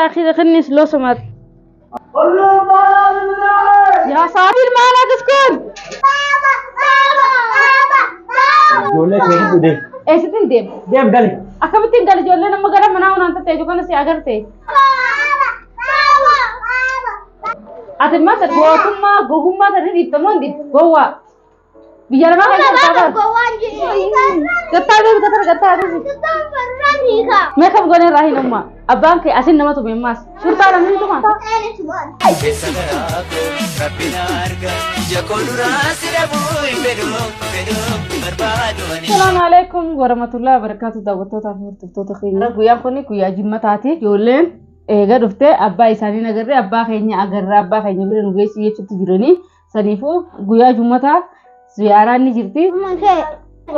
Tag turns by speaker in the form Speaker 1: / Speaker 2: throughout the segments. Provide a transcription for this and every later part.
Speaker 1: يا أخي خلني لو سمعت يا صاحبي المعنى تسكن
Speaker 2: جولة كيف بدي
Speaker 1: إيش تندم
Speaker 2: ديم قالي
Speaker 1: أكمل تندل جولة لما قرب منا ونانت تيجي كنا سياقرتي أتما تقوى كم جوجم ما تريد تمون دي جوا بيجار ما كذا मैं कब गोने राही नम्मा अब बांके ऐसे नम्मा तो बेमास शुरता रंगी तो माता Assalamualaikum warahmatullahi wabarakatuh daawwattoota fi hordoftoota keenya guyyaan kun guyyaa jimmataati ijoolleen eega dhufte abbaa isaanii nagarree abbaa keenya agarra abbaa keenya bira nu geessu jechuutti jiranii saniifuu guyyaa jimmataa ziyaaraan ni jirti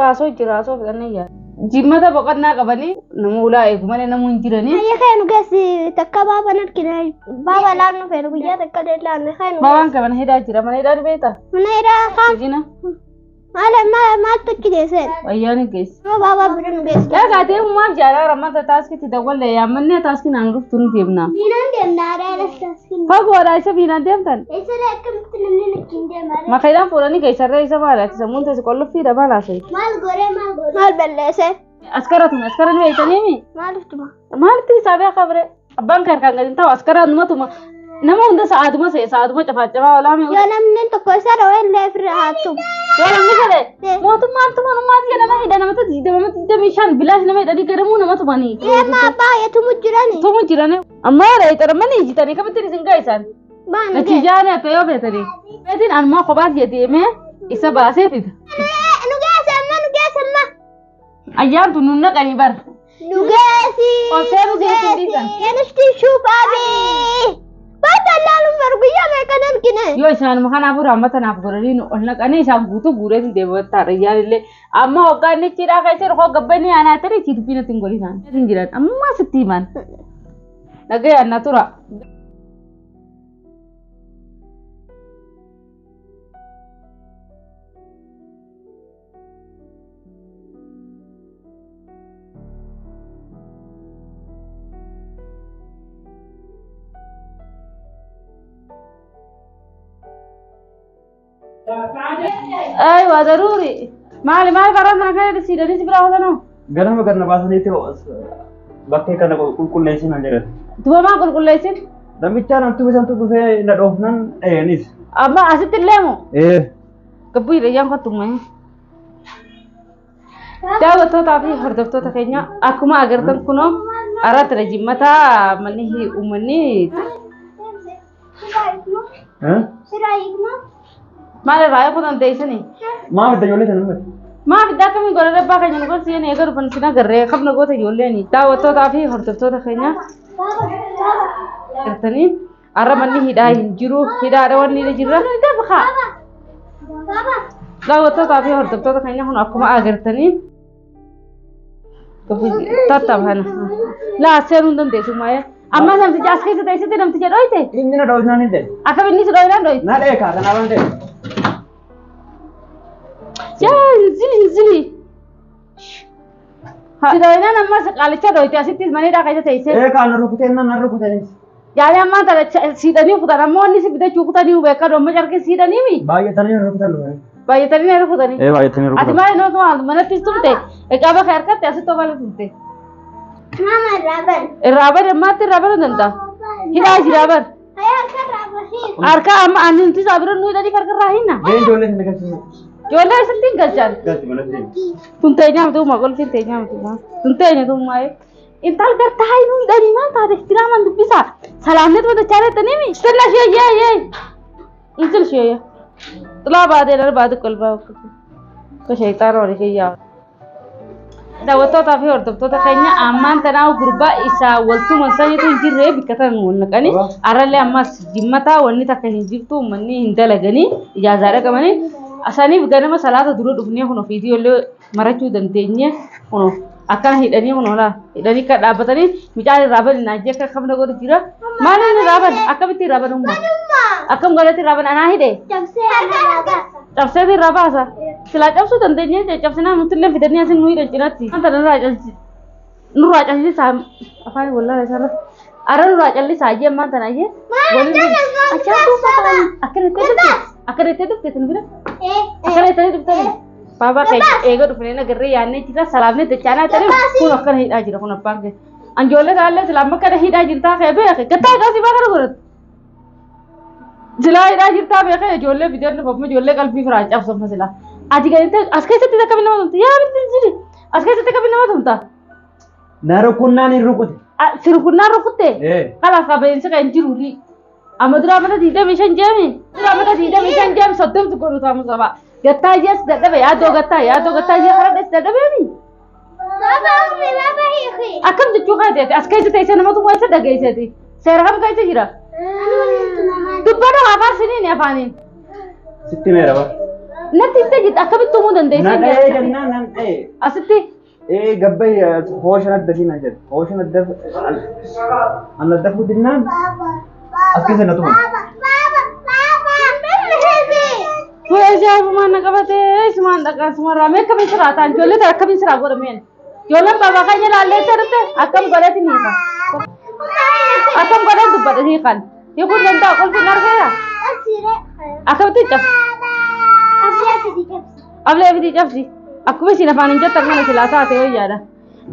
Speaker 1: raasoo jiraasoo fidhannee yaa jimmata boqonnaa qabanii nama ulaa eegu malee namu hin jiranii
Speaker 3: ayya keenu geessi takka baaba narkina baaba laannu feenu guyyaa takka deellaanne keenu
Speaker 1: baabaan qabana hidhaa jira mana hidhaa beektaa
Speaker 3: mana hidhaa
Speaker 1: kaajina
Speaker 3: maal tokki deeseen
Speaker 1: ayyaani geessi
Speaker 3: baaba bira nu geessi
Speaker 1: yaa gaatee ummaan jaalaa ramata taaskitti dawwalle yaamannee taaski naan dhuftu nu deemna
Speaker 3: biinaan deemnaa dheeras taaskin
Speaker 1: fagoodhaa isa biinaan deemtan
Speaker 3: eessaree akkamitti namni nakkiin deemaa
Speaker 1: makaidaan fuudhanii geessarree isa maalaati sammuun teessi qolloffiidha maalaasee
Speaker 3: maal balleesse
Speaker 1: askaratuma askaran beeytaniimi
Speaker 3: maal uftuma
Speaker 1: maalitti isaabee akka bire abbaan kan gadin ta'u askaraa numatuma nama hunda sa'aatuma cafaacafaa olaame
Speaker 3: yoo namni tokko isa dhawee illee ofirra haattu
Speaker 1: yoo namni jedhe mootummaan tumanummaati jedhama hidha namatti diidamamatti diidamishaan bilaash nama hidhanii gadamuu nama tumanii
Speaker 3: eemma baay'atumu
Speaker 1: jirani amma reexaramanii ijjitanii kamittiin isin ga'isan natiijaanii akka yoo feetanii feetiin anmaa kophaas jedheemee isa baasee fida
Speaker 3: nu geessamma
Speaker 1: ayyaantu nun naqanii bar
Speaker 3: nu geessi
Speaker 1: obsee nu geessin dhiisan
Speaker 3: yanisti shuufaabii baata laalun barguyyaa meeqan argine
Speaker 1: yoo isaanuma kanaafuu raamatanaaf godhanii nu ol naqanii isaan guutuu guureetiin deebi'ataa rayyaan illee amma hoggaan nichiidhaa keessa dhufoo gabbanii aanaa ta'e itti dubbiinatti hin godhinaan hin jiran ammaa sitti himan dhagayaan na tura ايوه ضروري مالي فرضنا كده سيدني سبرا هذا
Speaker 2: गरम करना बात नहीं थे बाकी करना कुल लेसिन आ जाएगा
Speaker 1: तो ما كل ليسن
Speaker 2: रमिचार अंतु में संतु कुछ ना डॉफनन निस
Speaker 1: اما اسيت الليمو كبير يان كتومه daawwattoota taafi hordoftoota keenya akkuma agartan kunoo arat rajimata manihi ummanni maal raaya kun anteessani
Speaker 2: maa fidda ijoollee sana
Speaker 1: maa fidda akkamii godha dabbaa keenya nu gorsi yeen eega dhufan sina garree qabna goota ijoolleeni daawwattootaa fi hordoftoota keenya gartanii arra manni hidhaa hin jiru hidhaadha wanni jirra dabqa daawwattootaa fi hordoftoota keenya kun akkuma agartanii tattabhana laa seenuu dandeessu maayee amma namtichi as keessa teessite namticha dhoyte
Speaker 2: inni na dhoofnaan hin ta'e
Speaker 1: akka inni si dhoynaan dhoyte
Speaker 2: na dheekaa kanaa waan ta'e
Speaker 1: yaa zili si dhoynaan amma qaalicha dhoyte asittis maneedhaa keessa teesse
Speaker 2: eekaa na rukuteen na rukuteenis
Speaker 1: yaani amma tana siidhanii kutan ammoo inni si bitachuu kutanii beekaa dhoomma carqee siidhaniimi
Speaker 2: baay'atanii na rukutan
Speaker 1: baay'atanii na rukutanii
Speaker 2: baay'atanii rukutan
Speaker 1: ati maal noo manattis tumte egaa bakka harkatti asitti obala tumte
Speaker 3: mama raban
Speaker 1: irraaban ammaatti irraaban danda'a hidhaa jiraaban harka amma aninti saabira nu hidhanii farqarraa hinna
Speaker 2: ijoollee sana galchinu
Speaker 1: ijoollee isatti hin galchan
Speaker 2: galchi malatti
Speaker 1: tuntee nyaamtuma qolfiin tee nyaamtuma tuntee nyaatumaa intal gartaa hin hidhanii maal taate diraaman dubbisa salaamnet wada chaalettaniimi stella shee intil shee tulaa baadee dara baadu kolbaa ko sheektaan wali kiyyaa daawwattootaa fi hordoftoota keenya ammaan tanaa gurbaa isaa waltuma saniitu hin jirre bikkatan wal naqanii arrallee ammas jimmataa wanni takka hin jirtu uummanni hin dalaganii ijaazaa dhaqamanii asaniif ganama salaata dura dhufnee kun ofiitii ijoollee marachuu dandeenye kun akkana hidhanii kun oolaa hidhanii kan dhaabbatanii micaan irraaban naajjii akka kamna godhu jira maaliin irraaban akkamitti irraaban umma akkam godhatti irraaban anaa hidhe cabsee irraa baasa silaa cabsuu dandeenye cabsinaa nuti illee fidanii asin nu hidhan cinatti wanta nurraa cabsisaa afaan wallaahi isaarra Araan uraa callisaa ajjee ammaan tana ajjee. Achaatu fataan akkanatti dhufte tun bira. Akkanatti dhufte. Baabaa kee eega dhufnee nagarree yaadnee jira salaamnee dachaanaa ta'e kun akkana hidhaa jira kun abbaan kee. Anjoollee taallee silaama akkana hidhaa jirtaa kee beeke gattaa gaasii baa kana godhatu. Silaa hidhaa jirtaa beeke ijoollee bideen dhufamu ijoollee qalbii firaa cabsama silaa. Ati galintee as keessatti akka nama tumta yaa bitti jiri as keessatti akka nama tumta.
Speaker 2: Na rukunnaan hin rukute.
Speaker 1: Sirukunnaan rukutte. Kalaaf qabeensa kan jiruri. Amma dura mana diidamii shan jeemi. Dura mana diidamii shan jeemi soddomtu godhu ta'amu qaba. Gattaa jees dadhabe yaadoo gattaa jee karaa dhees dadhabeemi. Akkam jechuu kaateeti as keessa teessee namatu wayisa dhageessati. Seera kam keessa jira. Dubbata afaan siniin afaaniin.
Speaker 2: Sitti meera ba.
Speaker 1: Natti itti jirti akkamitti uumuu dandeessi.
Speaker 2: Nan dhahee jennaan nan dhahee.
Speaker 1: Asitti.
Speaker 2: Gabbai hooshan adda fi na jedhu hooshan adda an adda fuudhinnaan as keessa na tuman.
Speaker 1: Ajaa'ibumaan na qabatee isumaan dhaqaan sumarraa mee akkamiin siraa ta'an ijoollee ta'e akkamiin siraa godhameen ijoolleen baabaa keenya ilaallee sirriitti akkam godhati ni hiika akkam godhan dubbadhe hiikan hiikuu danda'a qolfiin argeera akkamitti cabsi ablee fitii cabsi akkuma isin afaan hin jettan kana silaa taate yoo yaada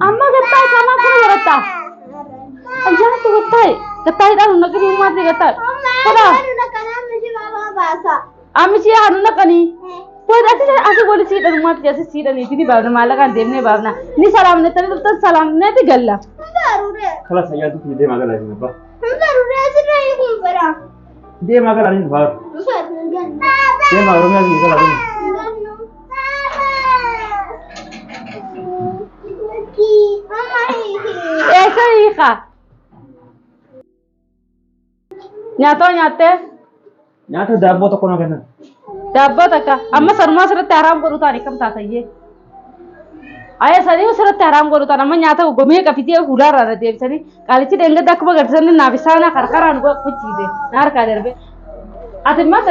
Speaker 1: amma gattaa isaanii akkana godhattaa ajaa'ibtu gattaa'idhaan hunna qabii uumaatti gattaa kodhaa Amichi anu nakani. Wah, asal boleh sih dan rumah jadi sih dan ini baru malah kan demne baru Ni salam ne tadi tuh salam ne ti galla.
Speaker 2: Kalau saya tuh dia magal lagi apa?
Speaker 3: Baru deh sih nih kumpara.
Speaker 2: Dia magal lagi baru. Dia magal rumah lagi kalau lagi.
Speaker 1: Ika. Nyate.
Speaker 2: Nyata dabbo tokko na kenna.
Speaker 1: Dabbo takka amma sarmaa sirriitti haraam godhu taane kam taatayyee. Aya sanii sirriitti haraam godhu taane amma nyaata gomee qabitee fuudhaarraa deebisanii qaalichi deengadda akkuma gadisanii naaf isaanii karkaraan gochiise na harkaa darbe. Ati immoo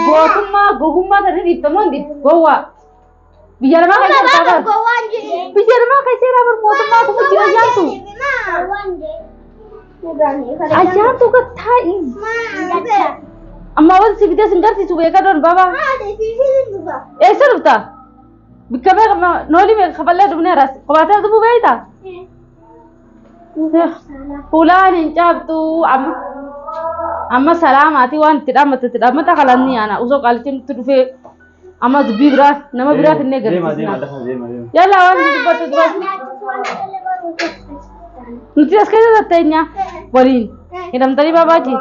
Speaker 1: gootummaa gogummaa tani dhiibtamoo hin dhiibtu gowwaa. Biyya namaa kan jirtaa bar. Biyya namaa kan seeraa bar mootummaa kuma jira jaartu. Ajaa'ibtu gattaa'i. Amma wanti si fidee singarsiisu beekaa doon baba. Eessa dhufta? Bikka beeka noolii beeka kafallee dhufneeras qabaatee dhufuu beekta? Fuulaan hin cabdu amma salaamaatii waan itti dhaammata kalanni yaana usoo qaalichi nutti dhufee amma dubbii biraa nama biraa finnee garsiisna. Yalla waan dubbatu dubbatu. Nuti as keessa tatteenya waliin hidhamtanii babaaji.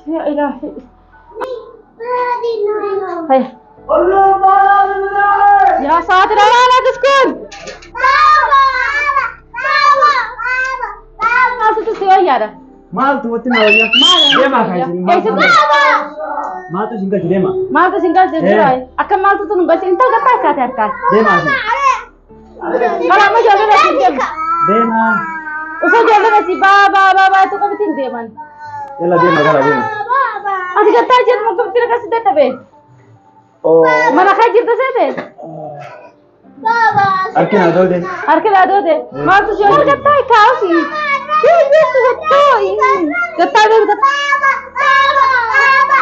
Speaker 1: Ya ilahi. Hai. Ya saat ini mana diskon? Masuk tu siapa ya ada?
Speaker 2: Mal tu betul mana ya? Dia makan sini. Mal tu singgah jadi mah.
Speaker 1: Mal tu singgah jadi. Akan mal tu nunggu cinta kata kata kata.
Speaker 2: Dia masih.
Speaker 1: Kalau mau jalan nasi dia.
Speaker 2: Dia mah.
Speaker 1: Usah jalan nasi baba tu kau betul dia man.
Speaker 2: Yalla dia makan dia.
Speaker 1: Ati kata aja mau kau tidak kasih data be.
Speaker 2: Oh.
Speaker 1: Mana kajir tu saya deh.
Speaker 2: Arkin ada deh.
Speaker 1: Arkin ada deh. Mal tu jalan kata kau sih. Ini tu betul ini. Kata dia kata.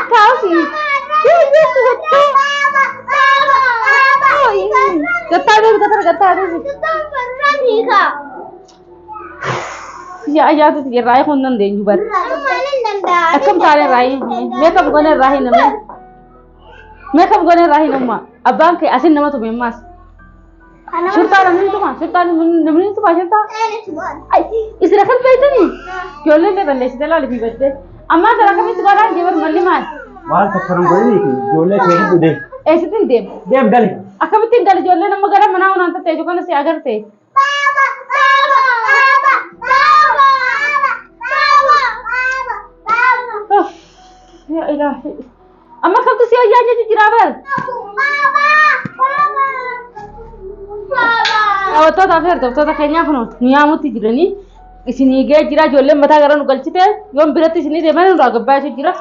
Speaker 1: Kau sih. Ini tu betul. Oh ini. Kata dia sih. Ya ayah tu sikit raya kundan deh jubat. Akam kare raya. Mereka bukan raya nama. Mereka bukan raya nama. Abang ke asin nama tu memas. Sultan nama tu mah. Sultan nama tu macam tu. Istri kan betul ni. Jualan ni benda setelah lebih betul. Amma kalau kami sekarang dia bermaliman.
Speaker 2: Wal sekarang boleh ni. Jualan tu tu deh.
Speaker 1: Setin dem.
Speaker 2: Dem gali.
Speaker 1: Akam tinggal jualan nama gara mana orang tu tejo kan si agar te. Ya ilahi. Amma kam tu siapa yang jadi jirabar? Awak tahu tak kayaknya aku niamu tu jirani. Isini gaya jira jualan mata gara nugal cite. Yom berarti sini deh mana nugal gabah sih jira.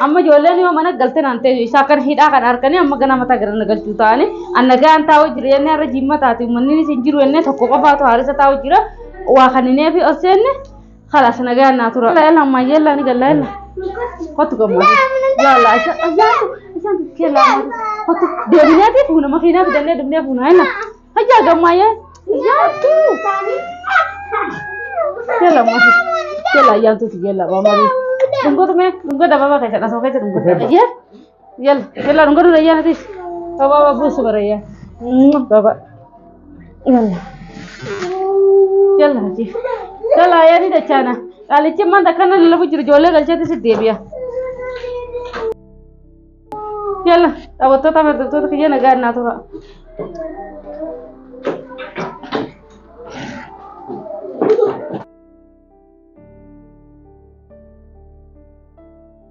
Speaker 1: Amma jualan ni mana galte nanti. Isakan hida kan arkane amma gana mata gara nugal juta ni. Anaga antau jirani ada jimat ati. Mani ni sinjiru enne thokko apa tu hari saya tahu jira. وخليني في أسنة خلاص أنا قاعد ناتورا لا يلا ما يلا نقول لا يلا خطوا كم يلا عشان كلا خطوا دبناتي فونا ما فينا بدنا دبنا فونا هنا هجا كم يا يلا ما في يلا يلا يلا بابا tunggu dah bapa kaca langsung kaca tunggu ya yalla tunggu dulu ya nanti bapa bus bara ya bapa yalla nanti yalla ya ni dah cana kali cuma dah kan lalu bujur jole kali cete sedih dia yalla tahu tahu kerja negara natura